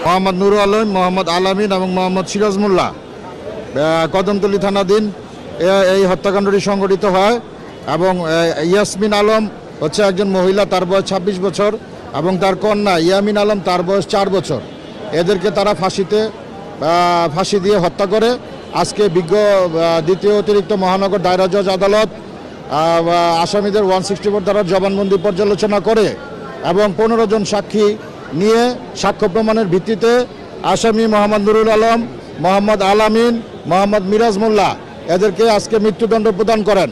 মোহাম্মদ নুরুল আলম, মোহাম্মদ আলামিন এবং মোহাম্মদ সিরাজ মোল্লা কদমতলী থানাধীন এই হত্যাকাণ্ডটি সংঘটিত হয়। এবং ইয়াসমিন আলম হচ্ছে একজন মহিলা, তার বয়স 26 বছর, এবং তার কন্যা ইয়ামিন আলম, তার বয়স 4 বছর। এদেরকে তারা ফাঁসি দিয়ে হত্যা করে। আজকে দ্বিতীয় অতিরিক্ত মহানগর দায়রা জজ আদালত আসামিদের 164 ধারার জবানবন্দি পর্যালোচনা করে এবং 15 জন সাক্ষী নিয়ে সাক্ষ্য প্রমাণের ভিত্তিতে আসামি মোহাম্মদ নুরুল আলম, মোহাম্মদ আলামিন, মোহাম্মদ মিরাজ মোল্লা এদেরকে আজকে মৃত্যুদণ্ড প্রদান করেন।